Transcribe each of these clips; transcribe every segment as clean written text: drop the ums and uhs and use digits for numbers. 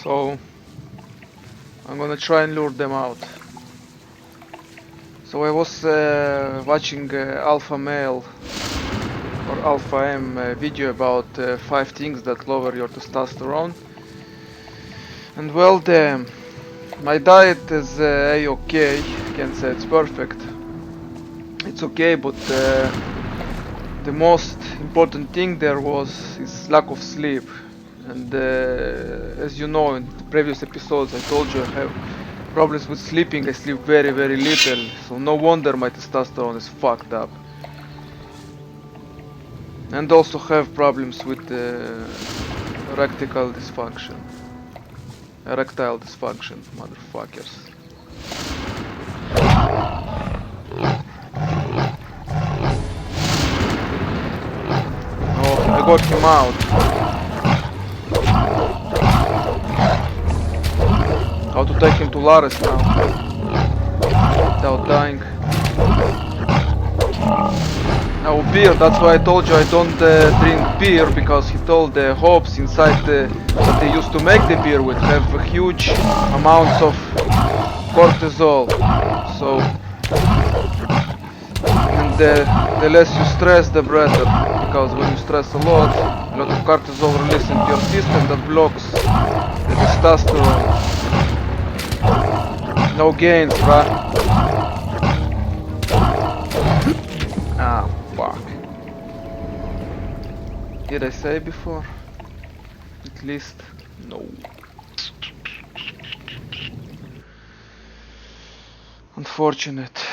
So I'm gonna try and lure them out. So I was watching Alpha Male or Alpha M video about 5 things that lower your testosterone. And well, my diet is a-okay. Can't say it's perfect. It's okay, but the most important thing there is lack of sleep. And as you know, in the previous episodes I told you I have problems with sleeping. I sleep very little, so no wonder my testosterone is fucked up. And also have problems with erectile dysfunction. Erectile dysfunction, motherfuckers. Oh, I got him out. How to take him to Lares now without dying. Now beer, that's why I told you I don't drink beer, because he told the hops inside that they used to make the beer with have huge amounts of cortisol. So, and the less you stress, the better, because when you stress a lot of cortisol released into your system that blocks the testosterone. No gains, bruh. Ah, fuck. Did I say before? At least, no. Unfortunate.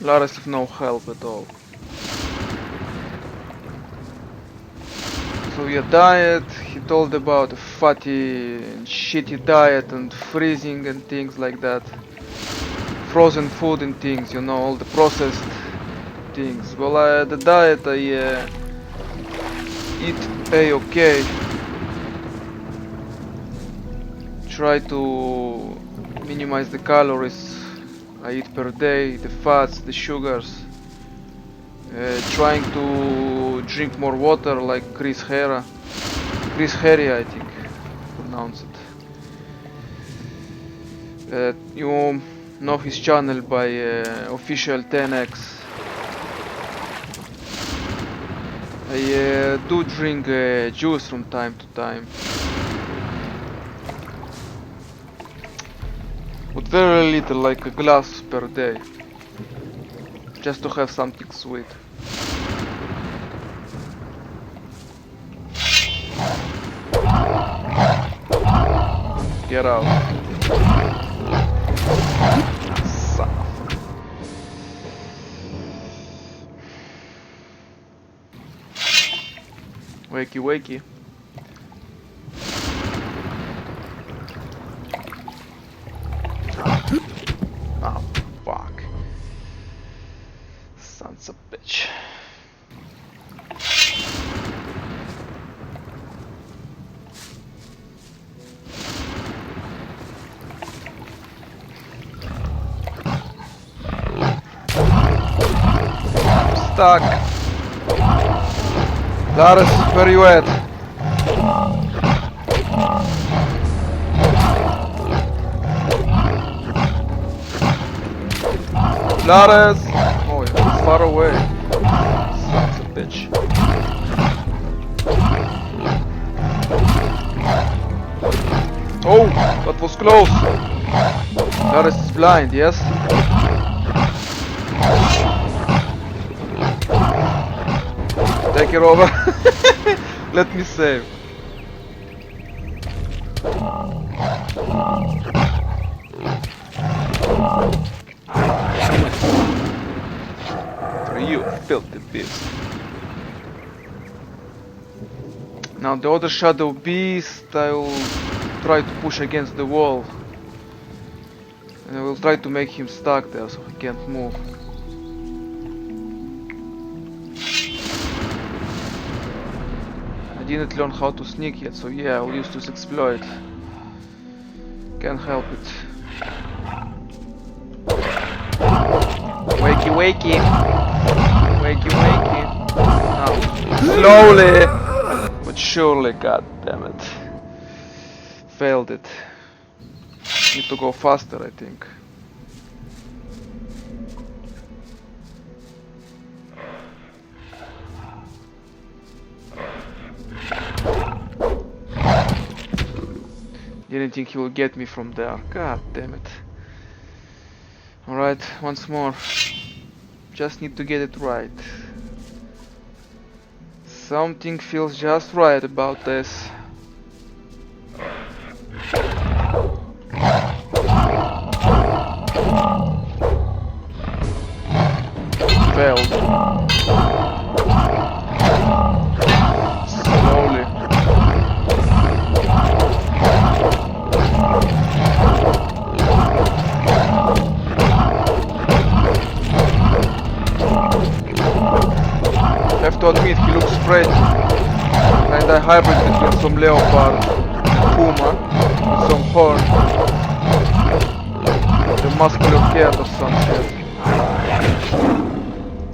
Lares of no help at all. So your diet, he told about a fatty and shitty diet and freezing and things like that. Frozen food and things, you know, all the processed things. Well, the diet I eat a-okay. Try to minimize the calories I eat per day, the fats, the sugars. Trying to drink more water like Chris Harry, I think, pronounce it. You know his channel by official 10x. I do drink juice from time to time, but very little, like a glass per day, just to have something sweet. Get out. Son of a... Wakey wakey. Oh, fuck. Sons of a bitch. Stuck. Lares, where you at? Lares! Oh, he's far away. Sons of a bitch. Oh, that was close. Lares is blind, yes? Take it over. Let me save. You filthy beast. Now the other shadow beast I will try to push against the wall. And I will try to make him stuck there so he can't move. I didn't learn how to sneak yet, so yeah, I will use this exploit. Can't help it. Wakey wakey. Wakey wakey. Now, slowly. But But surely, god damn it. Failed it. Need to go faster, I think. Didn't think he will get me from there. God damn it. Alright, once more. Just need to get it right. Something feels just right about this. Failed. Slowly. Have to admit, he looks crazy. Kinda hybrid between some leopard and puma with some horn. The muscular cat or some shit.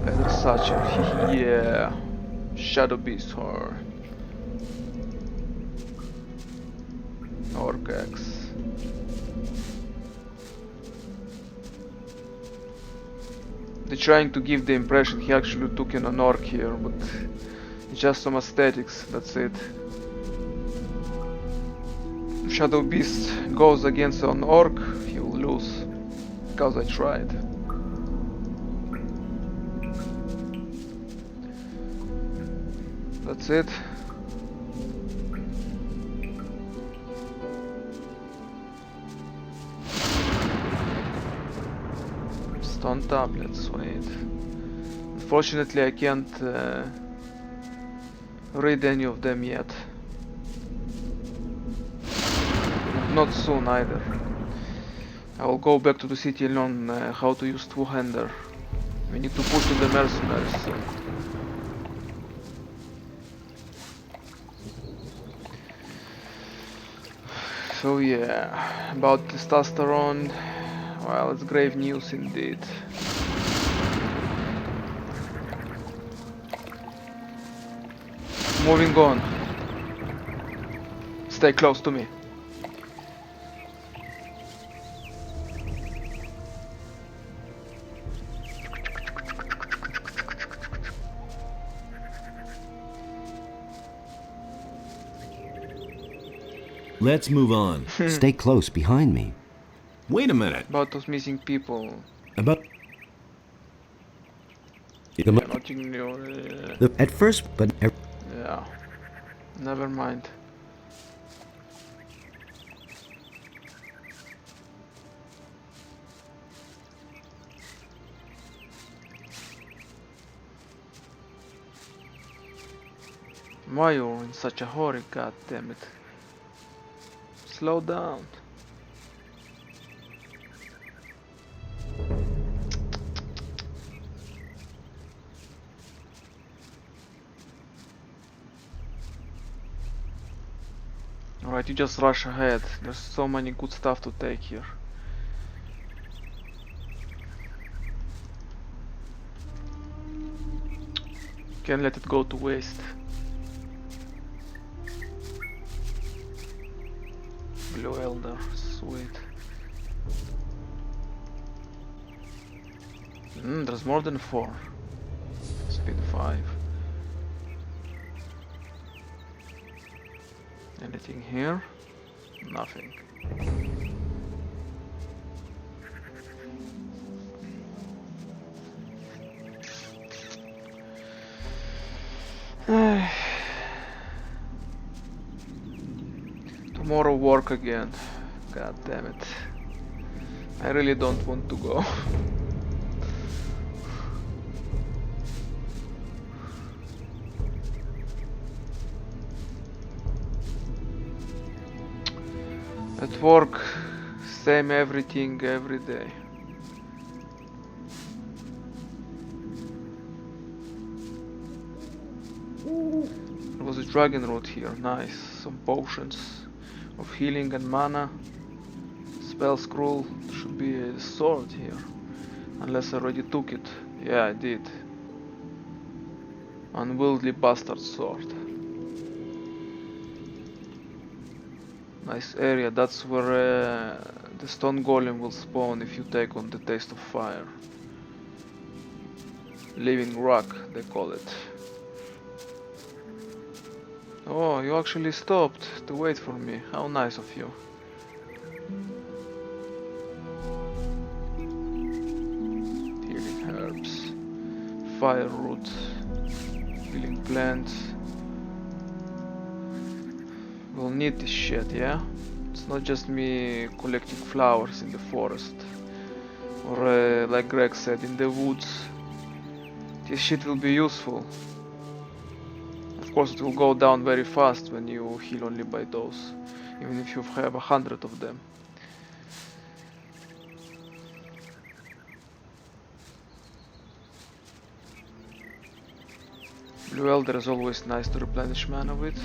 Leather satchel, yeah. Shadow beast horn. Orc axe. They're trying to give the impression he actually took in an orc here, but it's just some aesthetics, that's it. If Shadow Beast goes against an orc, he will lose, because I tried. That's it. Stone tablets, wait. Unfortunately, I can't read any of them yet. Not soon either. I will go back to the city and learn how to use two-hander. We need to push to the mercenaries soon. So yeah, about testosterone. Well, it's grave news indeed. Moving on. Stay close to me. Let's move on. Stay close behind me. Wait a minute. About those missing people. About... Yeah, nothing new. At first, but... Yeah. Never mind. Why you're in such a hurry, god damn it. Slow down. Alright, you just rush ahead. There's so many good stuff to take here. Can't let it go to waste. Blue Elder, sweet. There's more than 4. Speed 5. Anything here? Nothing. Tomorrow work again. God damn it. I really don't want to go. At work, same everything every day. There was a dragon root here, nice. Some potions of healing and mana. Spell scroll, there should be a sword here. Unless I already took it. Yeah, I did. Unwieldy bastard sword. Nice area. That's where the stone golem will spawn if you take on the taste of fire. Living rock, they call it. Oh, you actually stopped to wait for me. How nice of you. Healing herbs, fire root, healing plants. We'll need this shit, yeah? It's not just me collecting flowers in the forest. Or like Greg said, in the woods. This shit will be useful. Of course it will go down very fast when you heal only by those. Even if you have 100 of them. Blue Elder is always nice to replenish mana with.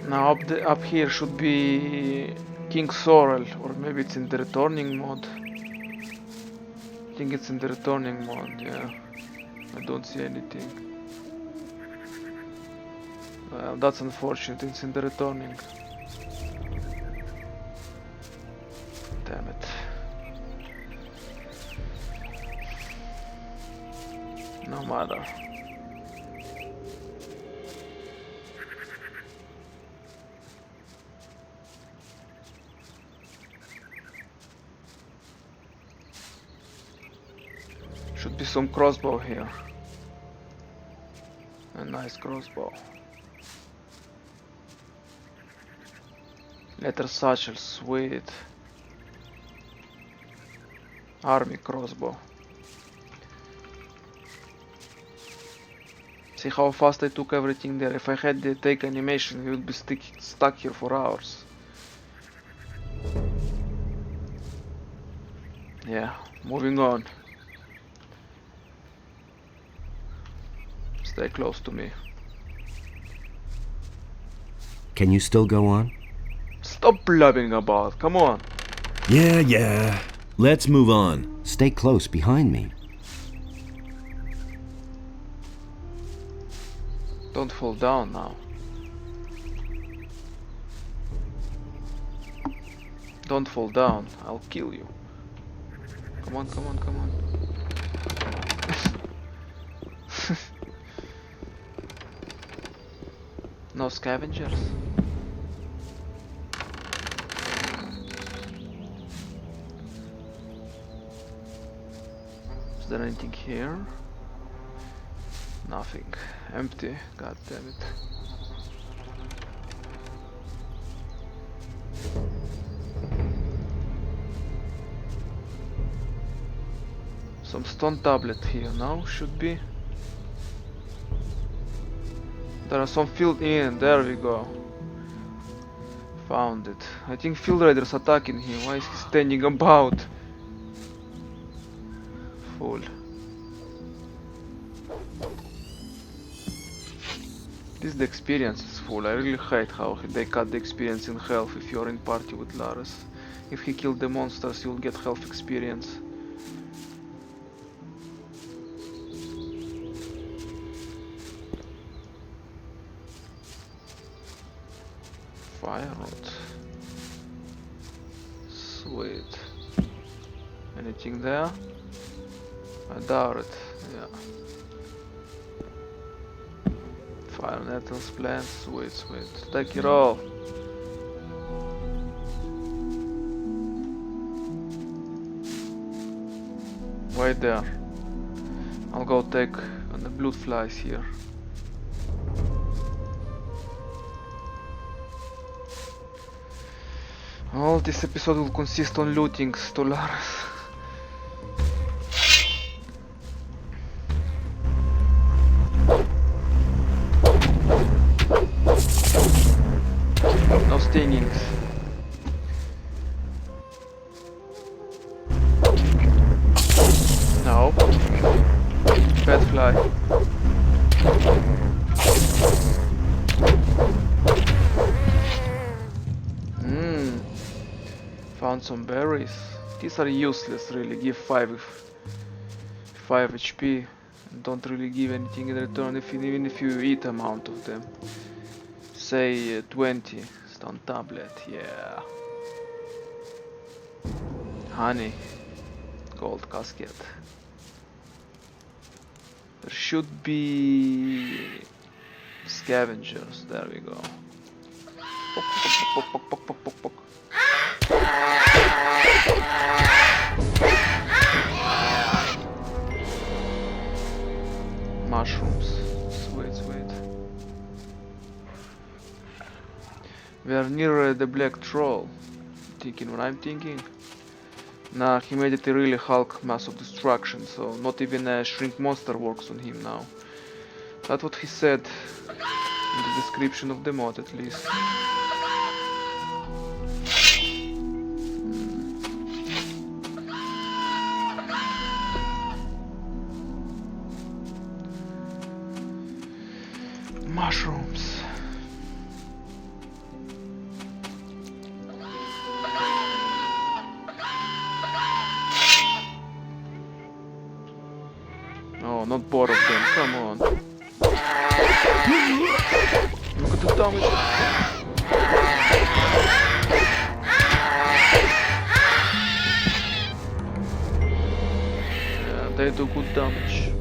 Now up here should be King Sorrel, or maybe it's in the returning mode. I think it's in the returning mode, yeah. I don't see anything. Well, that's unfortunate, it's in the returning. Damn it. No matter. Should be some crossbow here. A nice crossbow. Letter satchel, sweet. Army crossbow. See how fast I took everything there. If I had the take animation, we would be stuck here for hours. Yeah, moving on. Stay close to me. Can you still go on? Stop blabbing about, come on. Yeah. Let's move on. Stay close behind me. Don't fall down now. Don't fall down, I'll kill you. Come on. No scavengers? Is there anything here? Nothing. Empty. God damn it. Some stone tablet here now, should be. There are some field in, there we go. Found it. I think field raiders attacking him. Why is he standing about? Fool. This is the experience is full. I really hate how they cut the experience in health if you're in party with Lares. If he killed the monsters, you'll get health experience. Fire rod. Sweet. Anything there? I doubt it. Yeah. Fire nettles, plants, sweet. Take it all. Wait there. I'll go take on the blood flies here. All this episode will consist on looting Stellaris. No stingings. No. Bad fly. Found some berries. These are useless really, give 5 if 5 HP and don't really give anything in return even if you eat amount of them. Say 20 stone tablet, yeah. Honey, gold casket. There should be scavengers, there we go. Pok, pok, pok, pok, pok, pok, pok. Mushrooms, sweet, sweet. We are near the black troll. Thinking what I'm thinking? Nah, he made it a really Hulk mass of destruction, so not even a shrink monster works on him now. That's what he said in the description of the mod, at least. Mushrooms. Oh, not both of them, come on. Look at the damage. Yeah, they do good damage.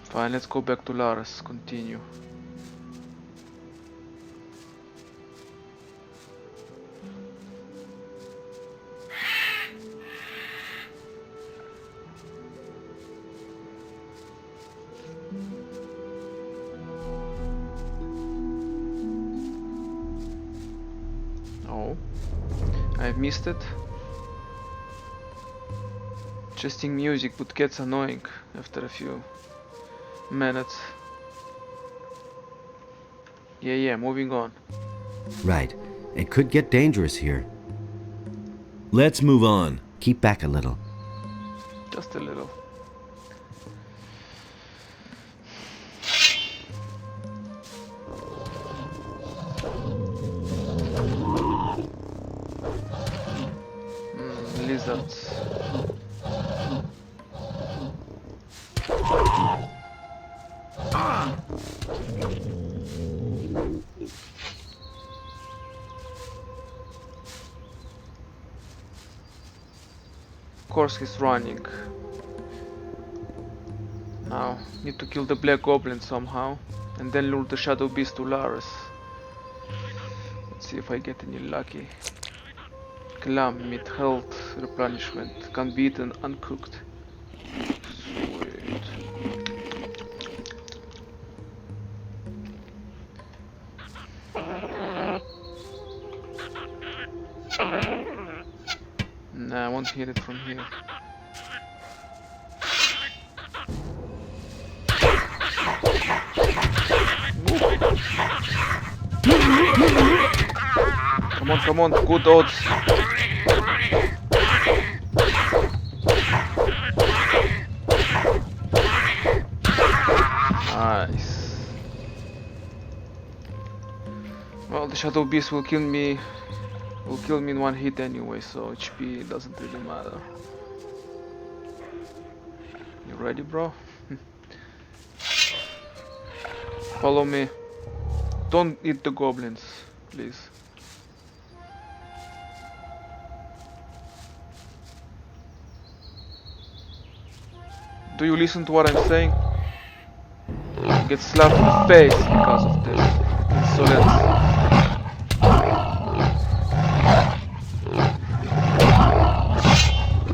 Fine, let's go back to Lares, continue. Oh, I've missed it. Adjusting music but gets annoying after a few minutes. Yeah, moving on. Right. It could get dangerous here. Let's move on. Keep back a little. Just a little. Lizards. Of course he's running. Now, need to kill the black goblin somehow, and then lure the shadow beast to Lares. Let's see if I get any lucky. Clam, meat, health, replenishment, can be eaten uncooked. Sweet. Nah, I won't hit it from here. Come on, good odds. Nice. Well, the shadow beast will kill me in one hit anyway, so HP doesn't really matter. You ready, bro? Follow me. Don't eat the goblins, please. Do you listen to what I'm saying? You get slapped in the face because of this insolence.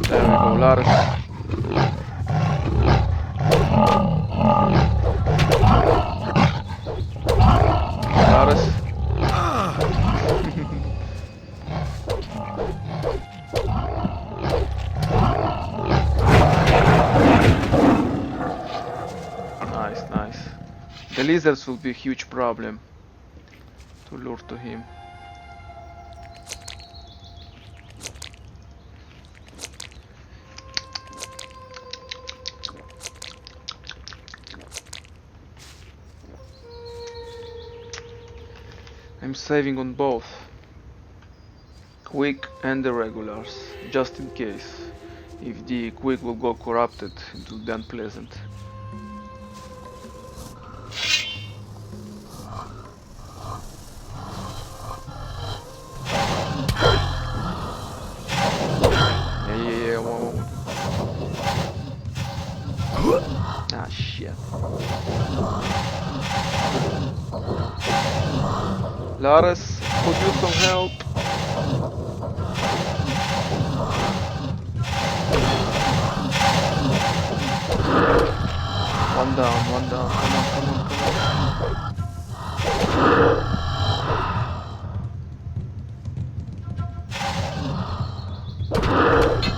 There we go, Lares. Lares. Nice. The lizards will be a huge problem to lure to him. I'm saving on both quick and the regulars, just in case. if the quick will go corrupted, it will be unpleasant. Yeah. Ah, shit. Lares, could use some help. One down. Come on.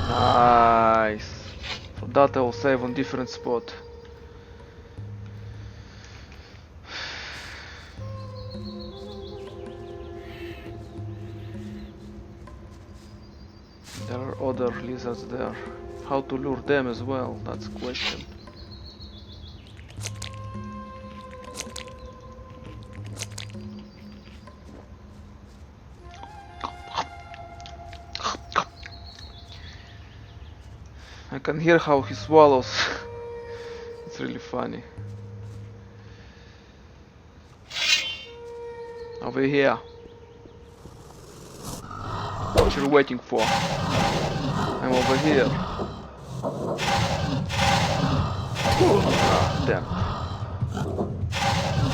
Nice. For that I will save on different spot. There are other lizards there. How to lure them as well, that's a question. I can hear how he swallows. It's really funny. Over here. What you're waiting for? I'm over here. Ah, damn.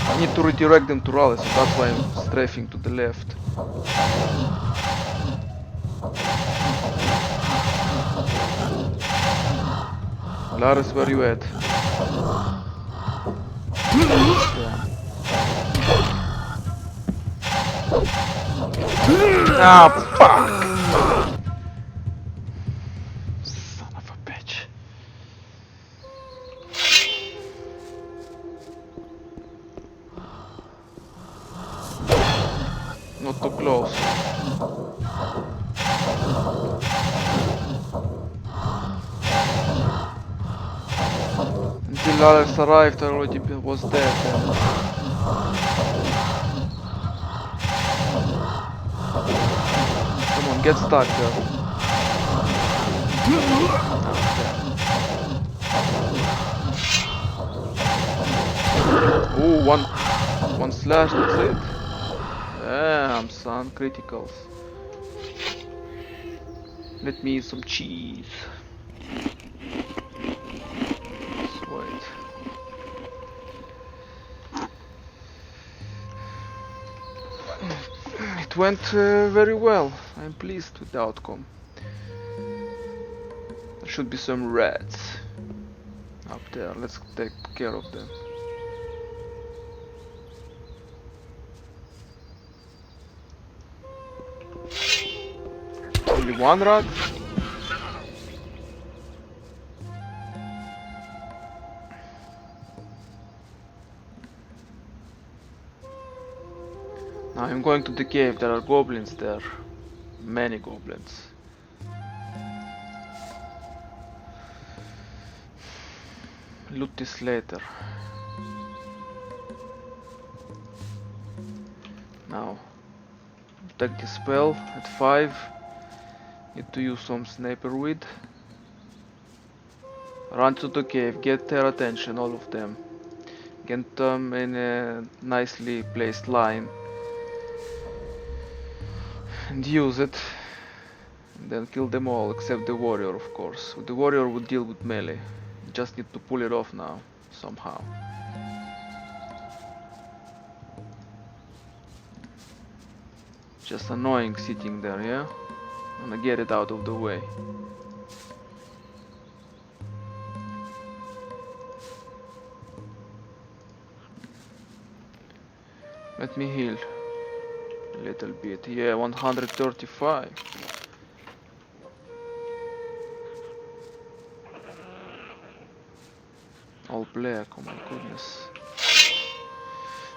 I need to redirect them to rally, so that's why I'm strafing to the left. Laris, where you at? Ah, fuck! Son of a bitch. Not too close. Until Alex arrived, I already was dead. Come on, get stuck there. Oh, one slash, that's it. Damn, son, criticals. Let me eat some cheese. Sweet. It went very well. I'm pleased with the outcome. There should be some rats up there. Let's take care of them. Only one rat? Now I'm going to the cave. There are goblins there. Many goblins. Loot this later. Now, take the spell at 5. Need to use some sniper weed. Run to the cave, get their attention, all of them. Get them in a nicely placed line. And use it. And then kill them all, except the warrior, of course. The warrior would deal with melee. You just need to pull it off now, somehow. Just annoying sitting there, yeah? I'm gonna get it out of the way. Let me heal a little bit. Yeah, 135. All black, oh my goodness.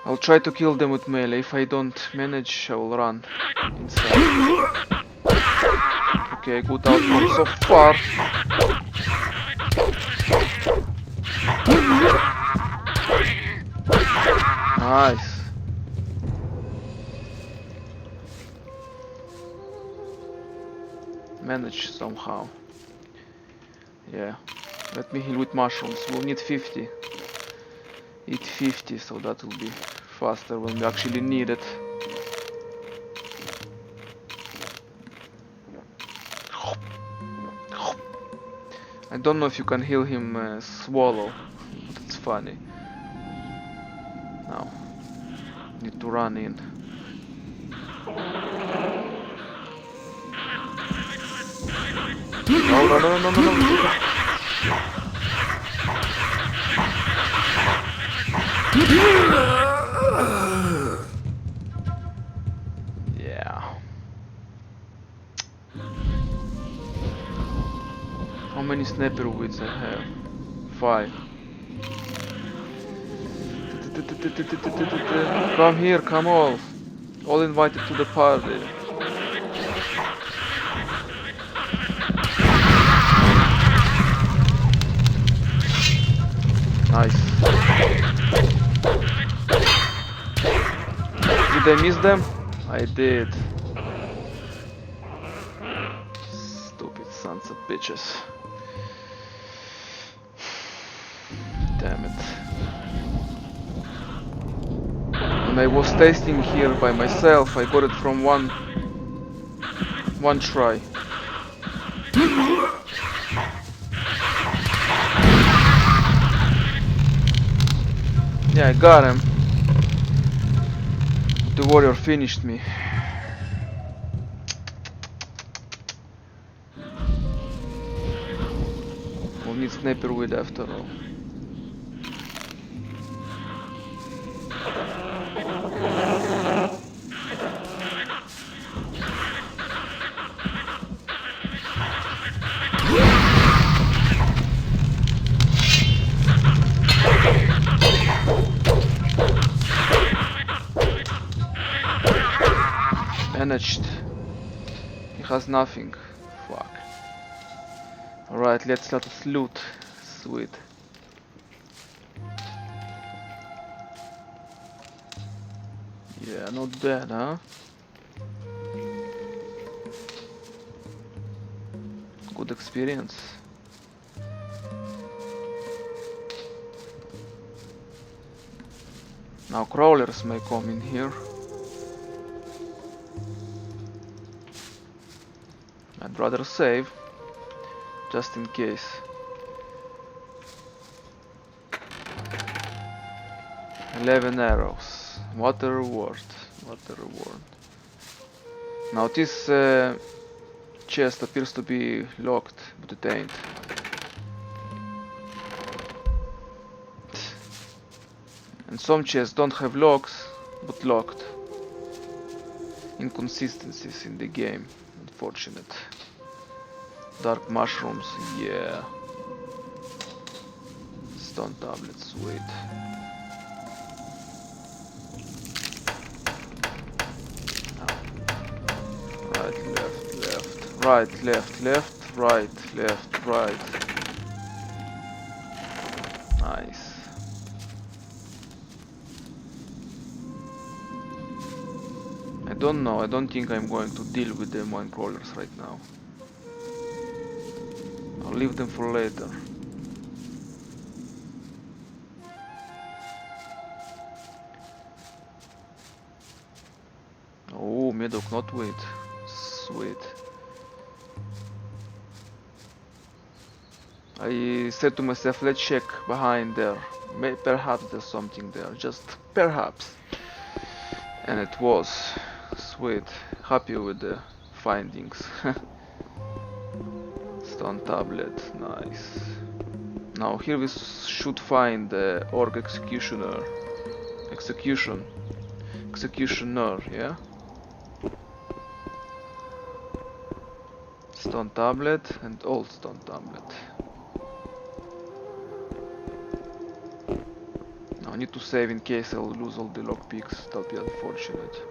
I'll try to kill them with melee. If I don't manage, I will run inside. Okay, good outcome so far. Nice. Manage somehow. Yeah. Let me heal with mushrooms. We'll need 50. Eat 50, so that will be faster when we actually need it. I don't know if you can heal him swallow, but it's funny. Now, need to run in. No. Yeah. How many sniper wits I have? 5. Come here, come all invited to the party. Nice. Did I miss them? I did. Stupid sons of bitches. Damn it. When I was tasting here by myself, I got it from one try. Yeah, I got him. The warrior finished me. We'll need sniper with after all. Managed. He has nothing. Fuck. Alright, let's let us loot. Sweet. Yeah, not bad, huh? Good experience. Now crawlers may come in here. I'd rather save, just in case. "11 arrows. What a reward. What a reward." Now this chest appears to be locked, but it ain't. And some chests don't have locks, but locked. Inconsistencies in the game. Unfortunate. Dark mushrooms, yeah. Stone tablets, sweet. Right, left, left, right, left, left, right, left, right. Nice. I don't know, I don't think I'm going to deal with the mine crawlers right now. I'll leave them for later. Oh, Medoc, not wait. Sweet. I said to myself, let's check behind there. Perhaps there's something there, just perhaps. And it was. Sweet. Happy with the findings. Stone tablet, nice. Now here we should find the orc executioner. Executioner, yeah? Stone tablet and old stone tablet. Now I need to save in case I'll lose all the lockpicks. That'll be unfortunate.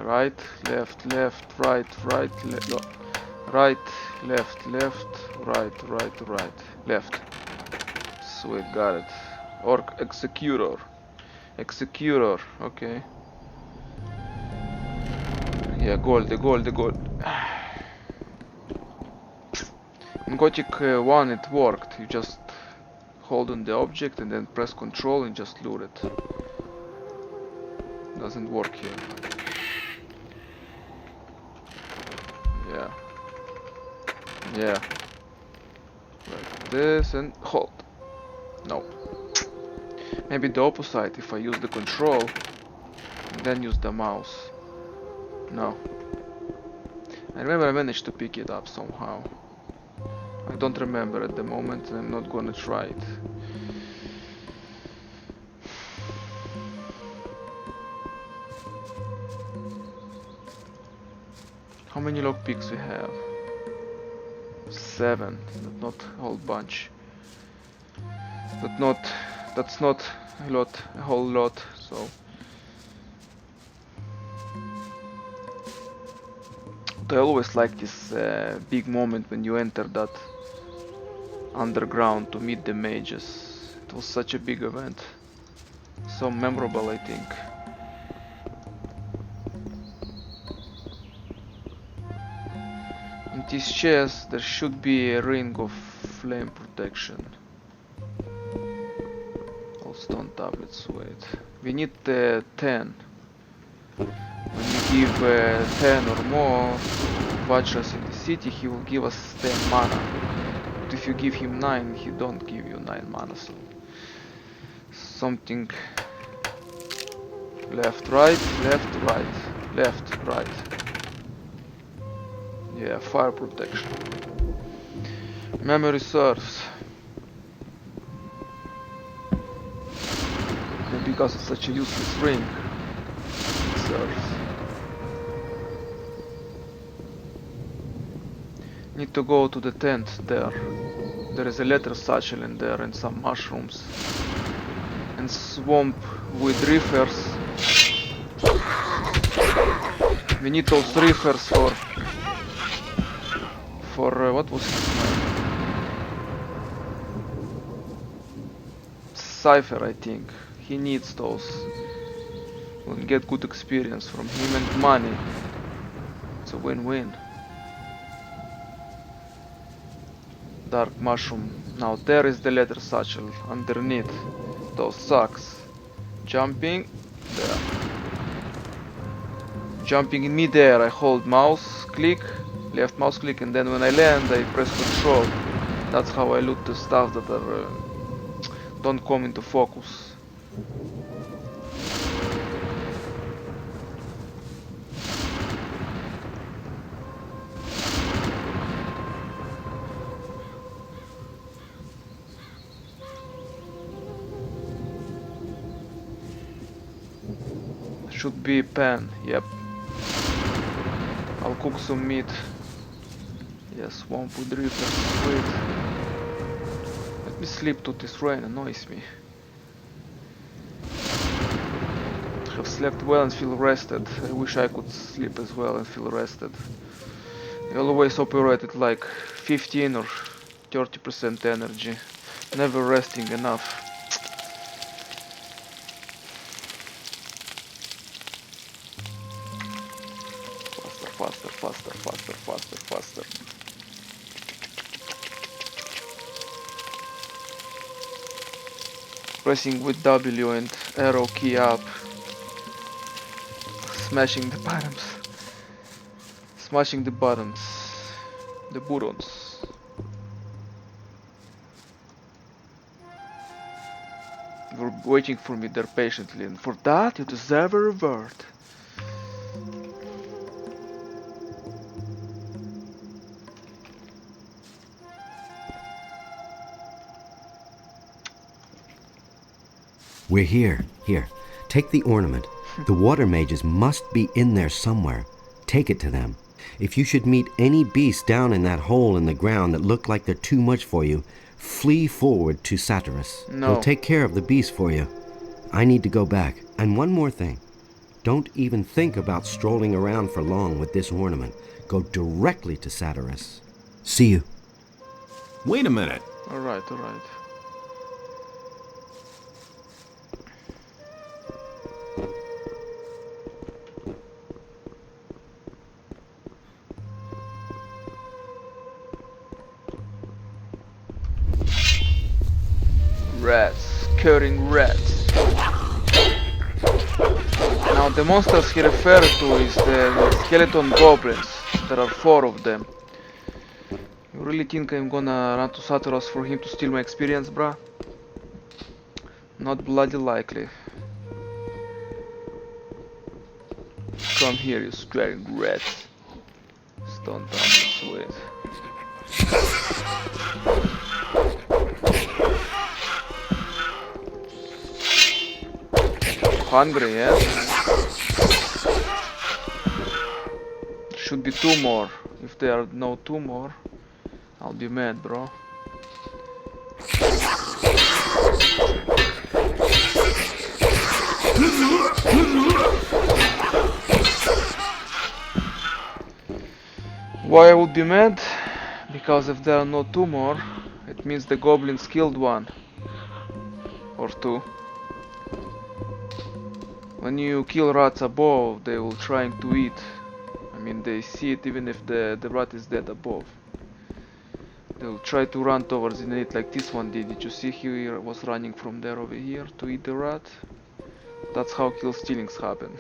Right, left, left, right, right, right, left, left, right, right, right, left. Sweet, got it. Orc Executor. Executor, okay. Yeah, gold, the gold, the gold. In Gothic 1 it worked. You just hold on the object and then press control and just loot it. Doesn't work here. Yeah. Yeah. Like this and hold. No. Maybe the opposite if I use the control and then use the mouse. No. I remember I managed to pick it up somehow. I don't remember at the moment and I'm not gonna try it. How many lockpicks we have? 7, but not a whole bunch. That's not a lot, a whole lot, so. I always like this big moment when you enter that underground to meet the mages. It was such a big event. So memorable, I think. In this chest there should be a ring of flame protection. All stone tablets, wait. We need 10. When you give 10 or more to Vajras in the city, he will give us 10 mana. But if you give him 9, he don't give you 9 mana, so something left, right, left, right, left, right. Yeah, fire protection. Memory serves. And because it's such a useless ring, it serves. Need to go to the tent there. There is a letter satchel in there and some mushrooms. And swamp with reefers. We need those reefers for what was his name? Cypher, I think. He needs those. We'll get good experience from him and money. It's a win-win. Dark mushroom. Now there is the leather satchel underneath those sacks. Jumping there. Jumping in mid-air, I hold mouse click, left mouse click, and then when I land I press control. That's how I loot the stuff that are don't come into focus. Should be a pan, yep. I'll cook some meat. Yes, swamp with reefers, sweet. Let me sleep to this rain, annoys me. Have slept well and feel rested. I wish I could sleep as well and feel rested. I always operated like 15 or 30% energy, never resting enough. Faster, faster, faster, faster, faster. Pressing with W and arrow key up. Smashing the bottoms. Smashing the bottoms. The buttons. You're waiting for me there patiently, and for that you deserve a reward. We're here. Here, take the ornament. The water mages must be in there somewhere. Take it to them. If you should meet any beasts down in that hole in the ground that look like they're too much for you, flee forward to Satyrus. No. He'll take care of the beast for you. I need to go back. And one more thing. Don't even think about strolling around for long with this ornament. Go directly to Satyrus. See you. Wait a minute. Alright, alright. Rats, scurrying rats. Now the monsters he referred to is the skeleton goblins. There are 4 of them. You really think I'm gonna run to Saturos for him to steal my experience, bruh? Not bloody likely. Come here, you squaring rats. Stone tablets, wait. Hungry, yes? Should be 2 more. If there are no 2 more, I'll be mad, bro. Why I would be mad? Because if there are no 2 more, it means the goblins killed 1 or 2. When you kill rats above, they will trying to eat. I mean, they see it even if the rat is dead above. They will try to run towards it like this one did. Did you see he was running from there over here to eat the rat? That's how kill stealings happen.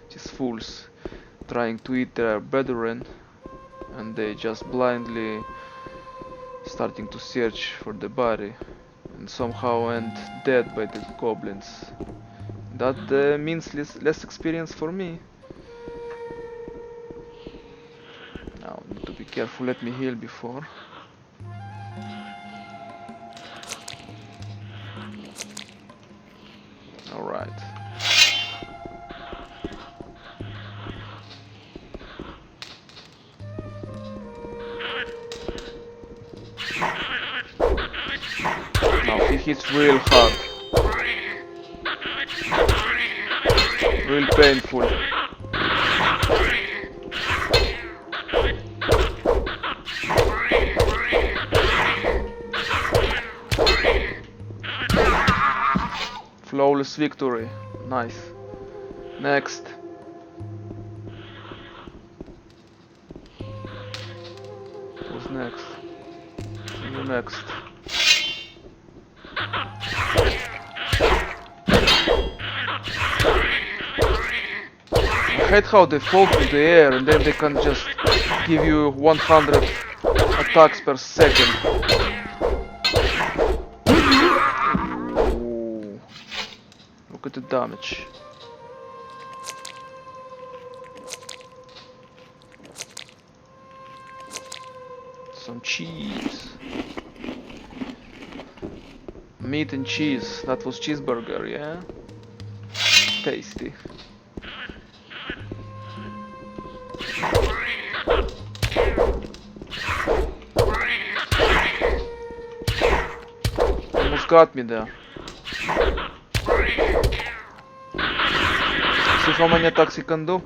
Just fools trying to eat their brethren, and they just blindly starting to search for the body and somehow end dead by the goblins. That means less experience for me. Now need to be careful, let me heal before. Alright. Now he hits real hard. Real painful. Flawless victory. Nice. Next. Who's next? You next. I hate how they fall through the air and then they can just give you 100 attacks per second. Ooh. Look at the damage. Some cheese. Meat and cheese. That was cheeseburger, yeah? Tasty. Almost got me there. See how many attacks he can do?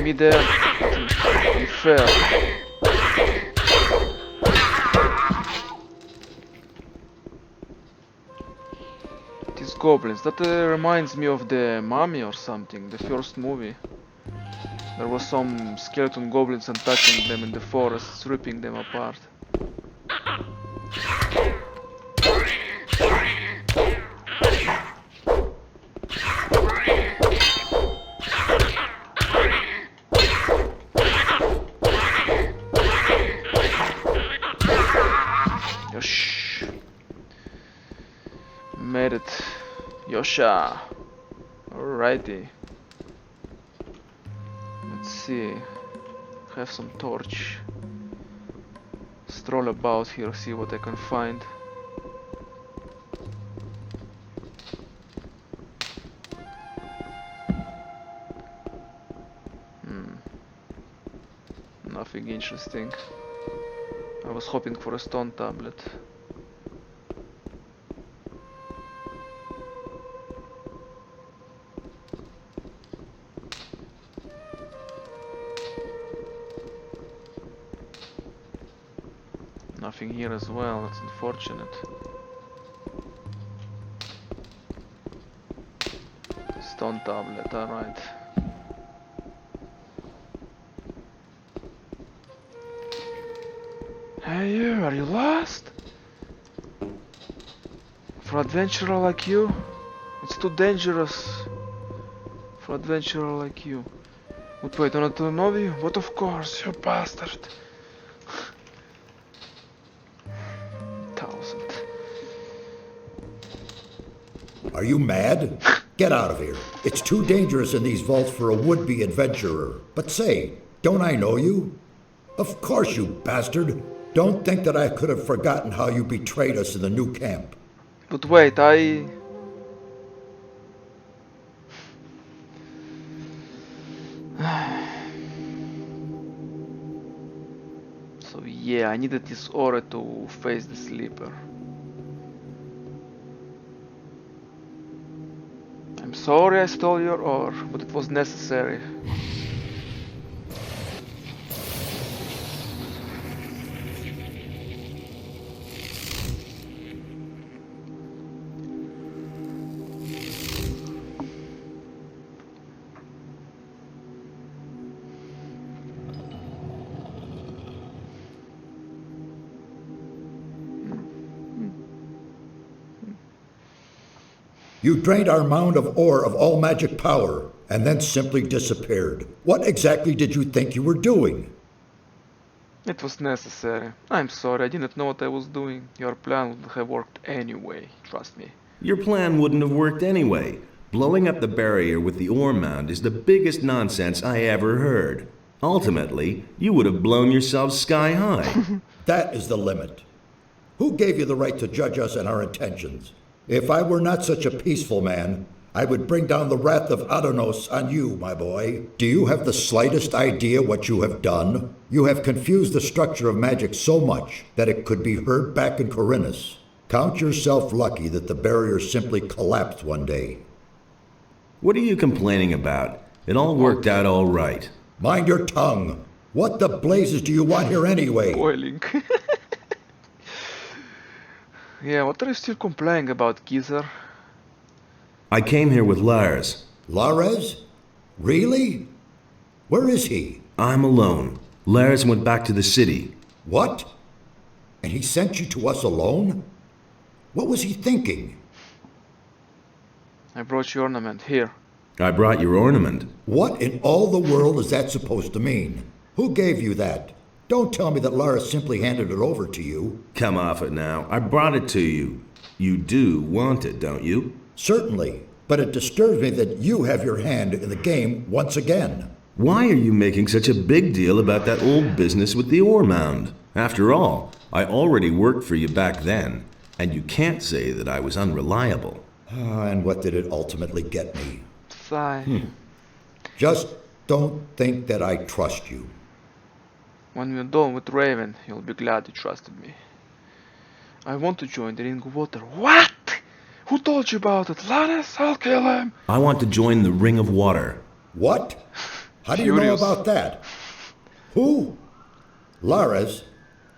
Me there. Unfair. These goblins, that reminds me of the Mummy or something, the first movie. There was some skeleton goblins attacking them in the forests, ripping them apart. Yosh. Made it. Yosha. Alrighty. Let's see. Have some torch. Stroll about here, see what I can find. Nothing interesting. I was hoping for a stone tablet. Nothing here as well, that's unfortunate. Stone tablet, alright. Hey you, are you lost? For adventurer like you? It's too dangerous. For adventurer like you. But wait, on to know you? What of course, you bastard. 1000. Are you mad? Get out of here. It's too dangerous in these vaults for a would-be adventurer. But say, don't I know you? Of course, you bastard. Don't think that I could have forgotten how you betrayed us in the new camp. But wait, So yeah, I needed this aura to face the sleeper. I'm sorry I stole your ore, but it was necessary. You drained our mound of ore of all magic power, and then simply disappeared. What exactly did you think you were doing? It was necessary. I'm sorry, I didn't know what I was doing. Your plan would have worked anyway, trust me. Your plan wouldn't have worked anyway. Blowing up the barrier with the ore mound is the biggest nonsense I ever heard. Ultimately, you would have blown yourself sky high. That is the limit. Who gave you the right to judge us and our intentions? If I were not such a peaceful man, I would bring down the wrath of Adonos on you, my boy. Do you have the slightest idea what you have done? You have confused the structure of magic so much that it could be heard back in Corinthus. Count yourself lucky that the barrier simply collapsed one day. What are you complaining about? It all worked out all right. Mind your tongue. What the blazes do you want here anyway? Boiling. Yeah, what are you still complaining about, geezer? I came here with Lars. Lares? Really? Where is he? I'm alone. Lars went back to the city. What? And he sent you to us alone? What was he thinking? I brought you ornament, here. I brought your ornament. What in all the world is that supposed to mean? Who gave you that? Don't tell me that Laris simply handed it over to you. Come off it now. I brought it to you. You do want it, don't you? Certainly, but it disturbs me that you have your hand in the game once again. Why are you making such a big deal about that old business with the ore mound? After all, I already worked for you back then, and you can't say that I was unreliable. And what did it ultimately get me? Sigh. Just don't think that I trust you. When we're done with Raven, you'll be glad you trusted me. I want to join the Ring of Water. What? Who told you about it? Lares? I'll kill him. I want to join the Ring of Water. What? How do you know Furious. about that? Who? Lares?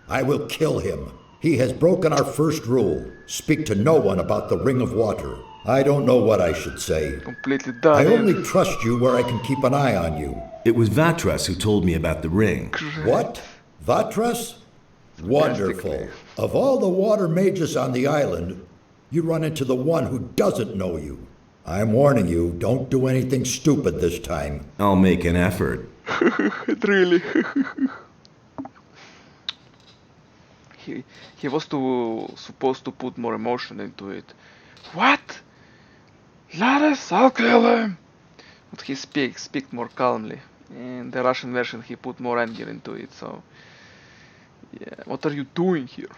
I will kill him. He has broken our first rule. Speak to no one about the Ring of Water. I don't know what I should say. Completely I done. only trust you where I can keep an eye on you. It was Vatras who told me about the ring. What? Vatras? Wonderful. Of all the water mages on the island, you run into the one who doesn't know you. I'm warning you, don't do anything stupid this time. I'll make an effort. Really. he was supposed to put more emotion into it. What? Lares, I'll kill him. But he speaks more calmly. In the Russian version he put more anger into it, so yeah. What are you doing here?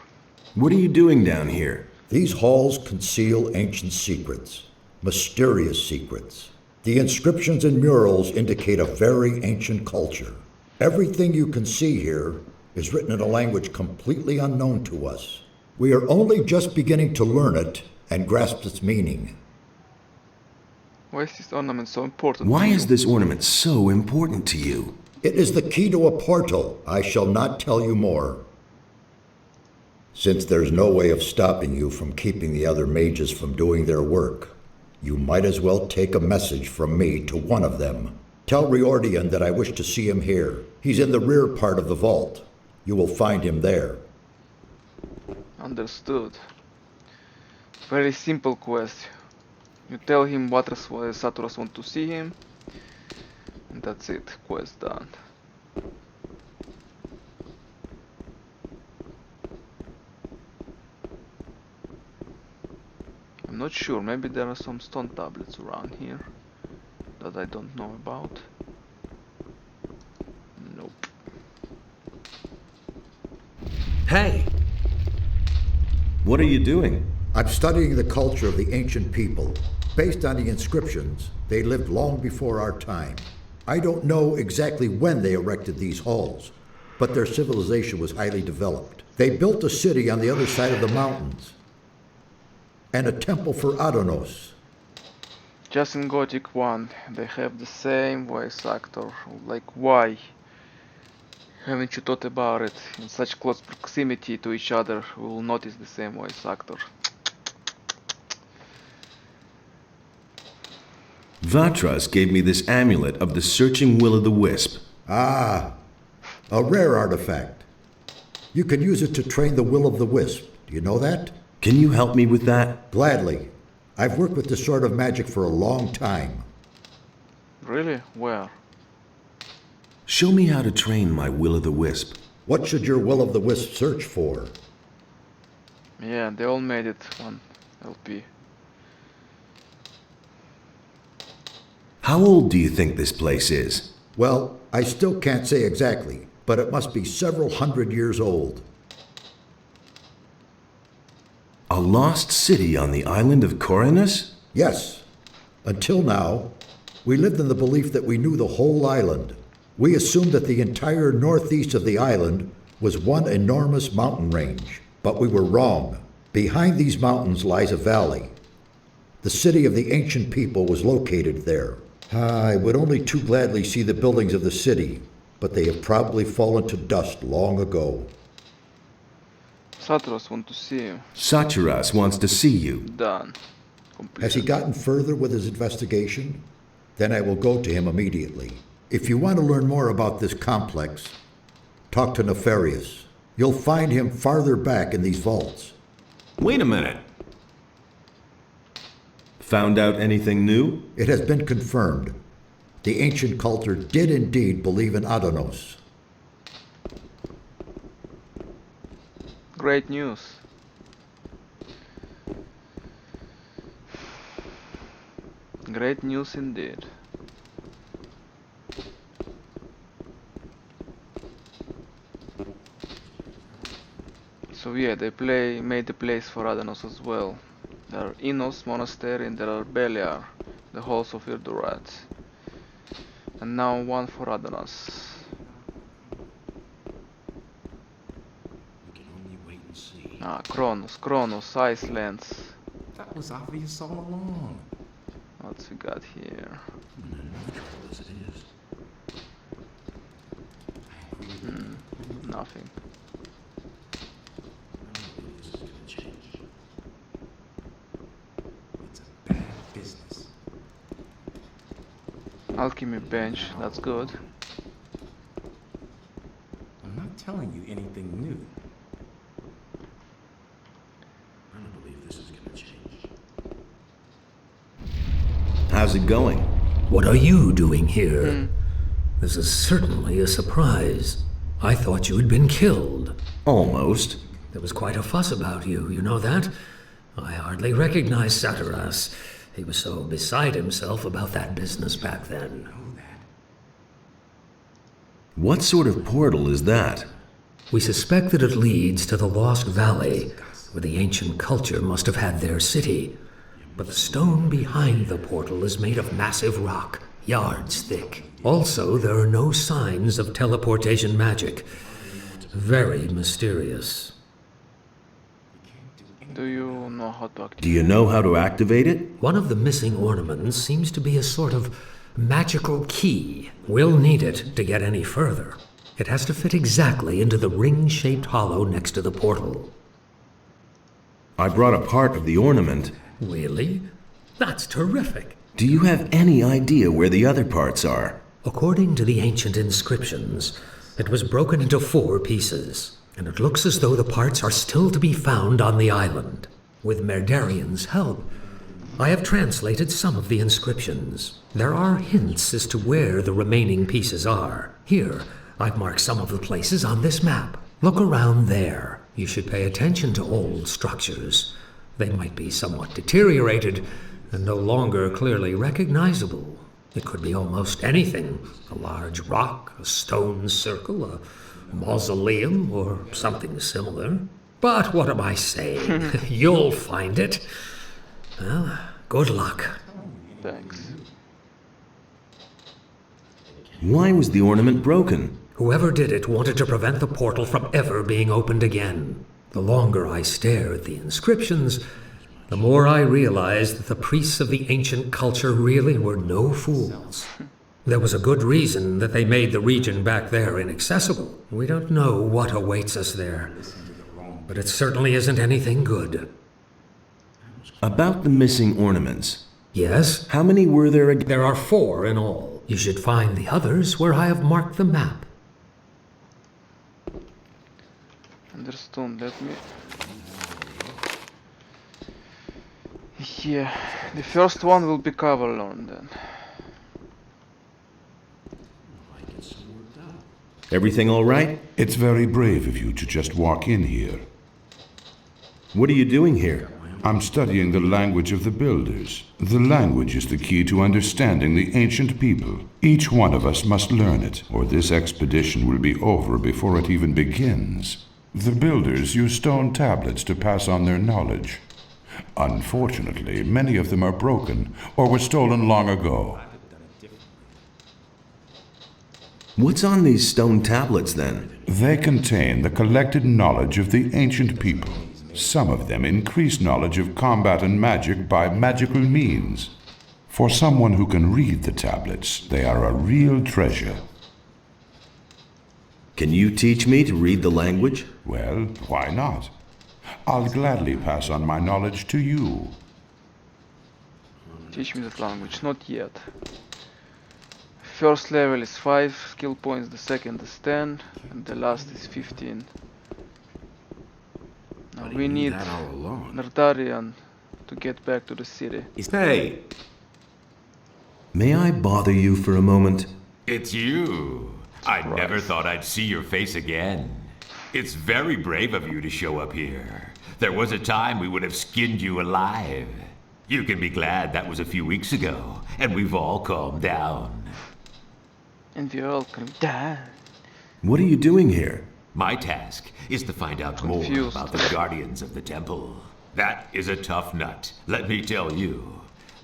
What are you doing down here? These halls conceal ancient secrets, mysterious secrets. The inscriptions and murals indicate a very ancient culture. Everything you can see here is written in a language completely unknown to us. We are only just beginning to learn it and grasp its meaning. Why is this ornament so important? Why to is you? this ornament so important to you? It is the key to a portal. I shall not tell you more. Since there's no way of stopping you from keeping the other mages from doing their work, you might as well take a message from me to one of them. Tell Riordian that I wish to see him here. He's in the rear part of the vault. You will find him there. Understood. Very simple quest. You tell him what Saturas want to see him, and that's it. Quest done. I'm not sure, maybe there are some stone tablets around here that I don't know about. Nope. Hey! What are you doing? I'm studying the culture of the ancient people. Based on the inscriptions, they lived long before our time. I don't know exactly when they erected these halls, but their civilization was highly developed. They built a city on the other side of the mountains, and a temple for Adonos. Just in Gothic 1, they have the same voice actor. Like, why? Haven't you thought about it? In such close proximity to each other, we will notice the same voice actor. Vatras gave me this amulet of the searching will-o'-the-wisp. Ah, a rare artifact. You can use it to train the will of the wisp. Do you know that? Can you help me with that? Gladly. I've worked with this sort of magic for a long time. Really? Where? Show me how to train my will-o'-the-wisp. What should your will of the wisp search for? Yeah, they all made it one LP. How old do you think this place is? Well, I still can't say exactly, but it must be several hundred years old. A lost city on the island of Corinus? Yes. Until now, we lived in the belief that we knew the whole island. We assumed that the entire northeast of the island was one enormous mountain range, but we were wrong. Behind these mountains lies a valley. The city of the ancient people was located there. I would only too gladly see the buildings of the city, but they have probably fallen to dust long ago. Satros want to see you. Saturas wants to see you. Done. Completed. Has he gotten further with his investigation? Then I will go to him immediately. If you want to learn more about this complex, talk to Nefarious. You'll find him farther back in these vaults. Wait a minute. Found out anything new? It has been confirmed. The ancient culture did indeed believe in Adonos. Great news. Great news indeed. So yeah, they made the place for Adonos as well. There are Inos Monastery and there are Beliar, the halls of Irdurat. And now one for Adonos. We can only wait and see. Ah, Kronos, Icelands. That was obvious all along. What's we got here? As it is. Nothing. This is gonna change. It's a bad business. Alchemy bench, that's good. I'm not telling you anything new. I don't believe this is gonna change. How's it going? What are you doing here? This is certainly a surprise. I thought you had been killed. Almost. There was quite a fuss about you, you know that? I hardly recognized Saturas. He was so beside himself about that business back then. What sort of portal is that? We suspect that it leads to the Lost Valley, where the ancient culture must have had their city. But the stone behind the portal is made of massive rock, yards thick. Also, there are no signs of teleportation magic. Very mysterious. Do you know how to activate? Do you know how to activate it? One of the missing ornaments seems to be a sort of magical key. We'll need it to get any further. It has to fit exactly into the ring-shaped hollow next to the portal. I brought a part of the ornament. Really? That's terrific. Do you have any idea where the other parts are? According to the ancient inscriptions, it was broken into 4 pieces, and it looks as though the parts are still to be found on the island. With Merdarian's help, I have translated some of the inscriptions. There are hints as to where the remaining pieces are. Here, I've marked some of the places on this map. Look around there. You should pay attention to old structures. They might be somewhat deteriorated and no longer clearly recognizable. It could be almost anything. A large rock, a stone circle, a mausoleum, or something similar. But what am I saying? You'll find it. Well, good luck. Thanks. Why was the ornament broken? Whoever did it wanted to prevent the portal from ever being opened again. The longer I stare at the inscriptions, the more I realize that the priests of the ancient culture really were no fools. There was a good reason that they made the region back there inaccessible. We don't know what awaits us there, but it certainly isn't anything good. About the missing ornaments. Yes? How many were there again? There are 4 in all. You should find the others where I have marked the map. Understood. Let me. Yeah, the first one will be Cavalon then. Everything all right? It's very brave of you to just walk in here. What are you doing here? I'm studying the language of the builders. The language is the key to understanding the ancient people. Each one of us must learn it, or this expedition will be over before it even begins. The builders use stone tablets to pass on their knowledge. Unfortunately, many of them are broken or were stolen long ago. What's on these stone tablets then? They contain the collected knowledge of the ancient people. Some of them increase knowledge of combat and magic by magical means. For someone who can read the tablets, they are a real treasure. Can you teach me to read the language? Well, why not? I'll gladly pass on my knowledge to you. Teach me that language. Not yet. First level is 5 skill points, the second is 10, and the last is 15. Now we need Nerdarian to get back to the city. Hey, May I bother you for a moment? It's you. I never thought I'd see your face again. It's very brave of you to show up here. There was a time we would have skinned you alive. You can be glad that was a few weeks ago, and we've all calmed down. And we all come down. What are you doing here? My task is to find out more Confused. about the Guardians of the Temple. That is a tough nut, let me tell you.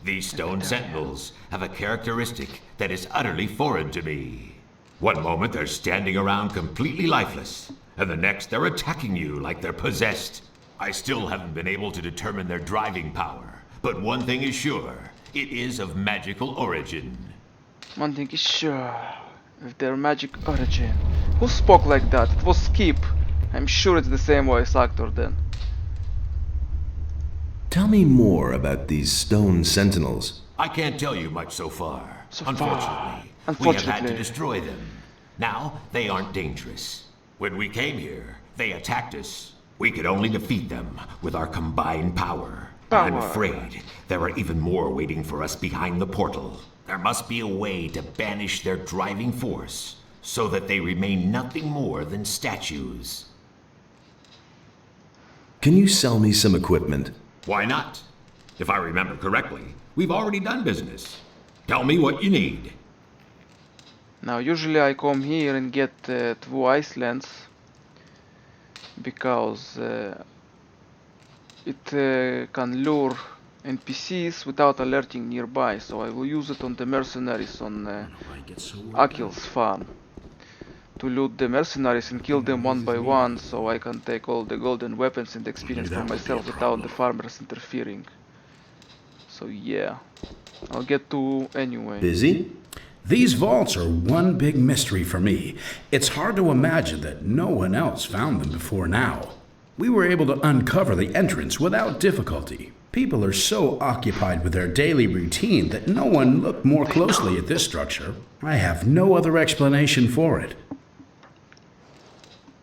These stone sentinels have a characteristic that is utterly foreign to me. One moment they're standing around completely lifeless, and the next they're attacking you like they're possessed. I still haven't been able to determine their driving power, but one thing is sure, it is of magical origin. One thing is sure, with their magic origin. Who spoke like that? It was Skip. I'm sure it's the same voice actor then. Tell me more about these stone sentinels. I can't tell you much so far. Unfortunately, we have had Unfortunately. to destroy them. Now, they aren't dangerous. When we came here, they attacked us. We could only defeat them with our combined power. I'm Power. afraid there are even more waiting for us behind the portal. There must be a way to banish their driving force, so that they remain nothing more than statues. Can you sell me some equipment? Why not? If I remember correctly, we've already done business. Tell me what you need. Now usually I come here and get 2 Icelands because it can lure NPCs without alerting nearby, so I will use it on the mercenaries on Akil's farm to loot the mercenaries and kill them one by one, so I can take all the golden weapons and experience for myself without the farmers interfering. So yeah, I'll get to anyway. Busy? These vaults are one big mystery for me. It's hard to imagine that no one else found them before now. We were able to uncover the entrance without difficulty. People are so occupied with their daily routine that no one looked more closely at this structure. I have no other explanation for it.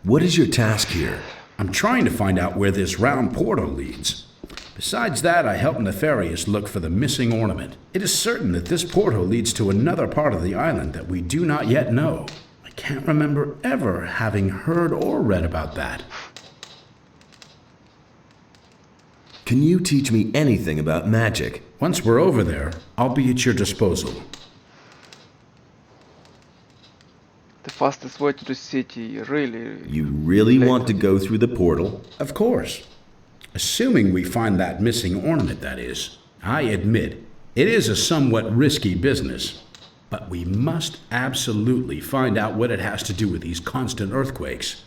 What is your task here? I'm trying to find out where this round portal leads. Besides that, I helped Nefarious look for the missing ornament. It is certain that this portal leads to another part of the island that we do not yet know. I can't remember ever having heard or read about that. Can you teach me anything about magic? Once we're over there, I'll be at your disposal. The fastest way to the city, really. You really want to go through the portal? Of course. Assuming we find that missing ornament, that is. I admit, it is a somewhat risky business. But we must absolutely find out what it has to do with these constant earthquakes.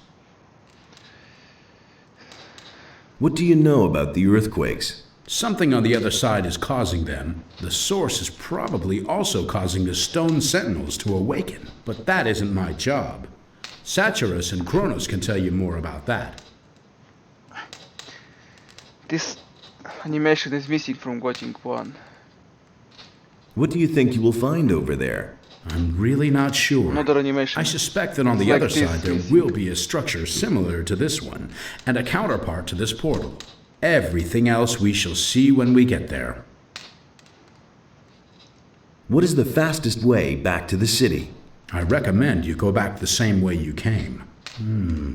What do you know about the earthquakes? Something on the other side is causing them. The source is probably also causing the stone sentinels to awaken. But that isn't my job. Satyrus and Kronos can tell you more about that. This animation is missing from Gothic 1. What do you think you will find over there? I'm really not sure. Another animation. I suspect that on It's the like other this side there missing. will be a structure similar to this one, and a counterpart to this portal. Everything else we shall see when we get there. What is the fastest way back to the city? I recommend you go back the same way you came.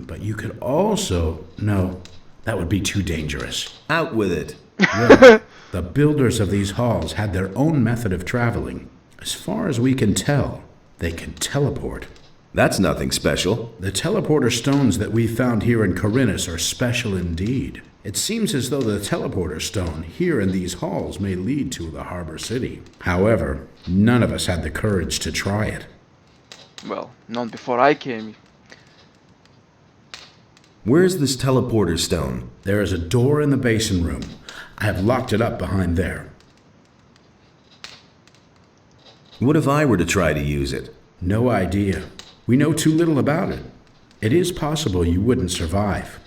But you could also... No, that would be too dangerous. Out with it. Well, the builders of these halls had their own method of traveling. As far as we can tell, they can teleport. That's nothing special. The teleporter stones that we found here in Corinus are special indeed. It seems as though the teleporter stone here in these halls may lead to the harbor city. However, none of us had the courage to try it. Well, not before I came. Where's this teleporter stone? There is a door in the basin room. I have locked it up behind there. What if I were to try to use it? No idea. We know too little about it. It is possible you wouldn't survive.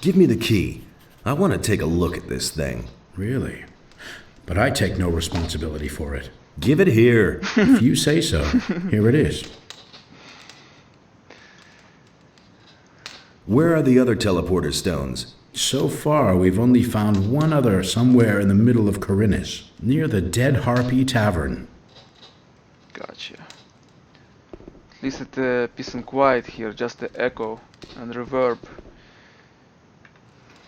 Give me the key. I want to take a look at this thing. Really? But I take no responsibility for it. Give it here. If you say so, here it is. Where are the other teleporter stones? So far, we've only found one other somewhere in the middle of Corinus, near the Dead Harpy Tavern. Gotcha. At least it's peace and quiet here, just the echo and reverb.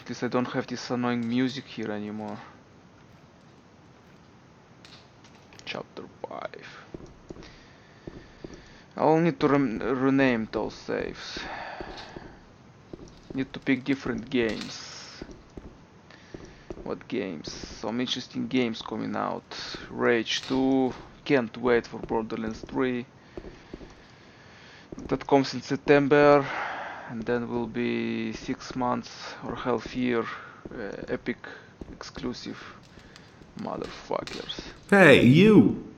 At least I don't have this annoying music here anymore. Chapter 5. I'll need to rename those saves. Need to pick different games. What games? Some interesting games coming out. Rage 2. Can't wait for Borderlands 3. That comes in September. And then will be 6 months or half year Epic exclusive. Motherfuckers. Hey, you!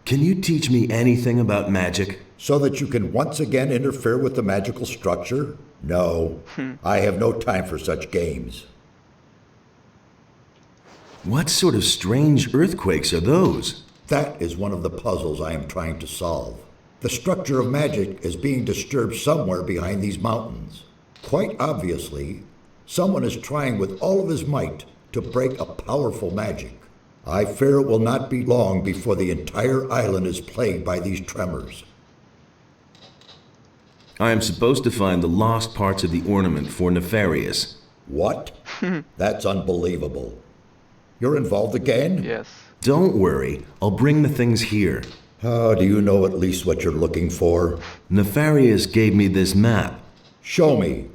Can you teach me anything about magic? So that you can once again interfere with the magical structure? No, I have no time for such games. What sort of strange earthquakes are those? That is one of the puzzles I am trying to solve. The structure of magic is being disturbed somewhere behind these mountains. Quite obviously, someone is trying with all of his might to break a powerful magic. I fear it will not be long before the entire island is plagued by these tremors. I am supposed to find the lost parts of the ornament for Nefarious. What? That's unbelievable. You're involved again? Yes. Don't worry, I'll bring the things here. Do you know at least what you're looking for? Nefarious gave me this map. Show me.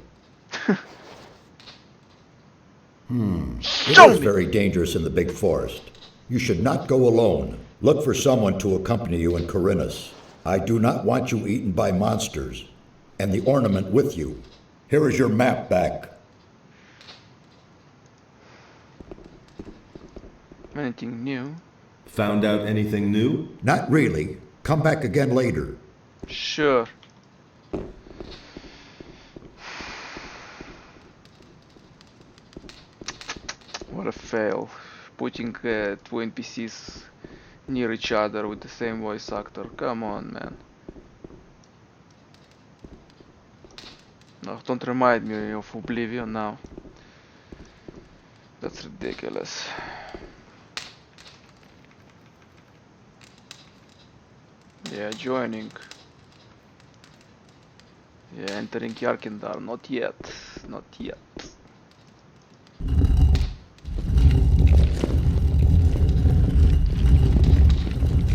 It is very dangerous in the big forest. You should not go alone. Look for someone to accompany you in Corinus. I do not want you eaten by monsters. And the ornament with you. Here is your map back. Anything new? Found out anything new? Not really. Come back again later. Sure. What a fail. Putting two NPCs near each other with the same voice actor. Come on, man. Oh, don't remind me of Oblivion now. That's ridiculous. Yeah, joining. Yeah, entering Yarkindar. Not yet. Not yet.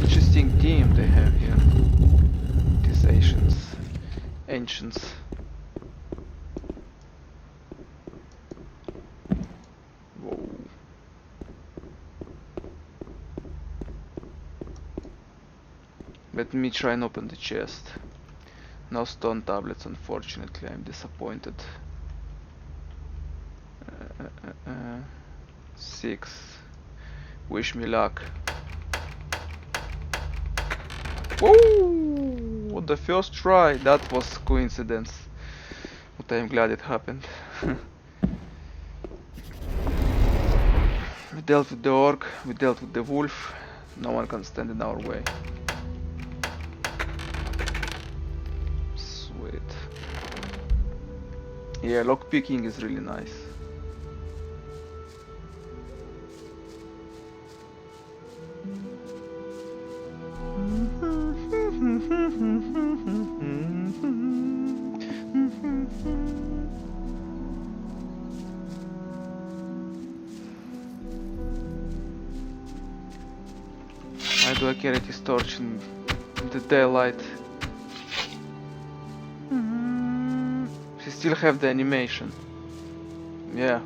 Interesting team they have here. These ancients. Whoa. Let me try and open the chest. No stone tablets, unfortunately. I'm disappointed. 6. Wish me luck. Whoa! The first try. That was coincidence. But I'm glad it happened. We dealt with the orc. We dealt with the wolf. No one can stand in our way. Sweet. Yeah, lockpicking is really nice. Why do I carry this torch in the daylight? She still have the animation. Yeah,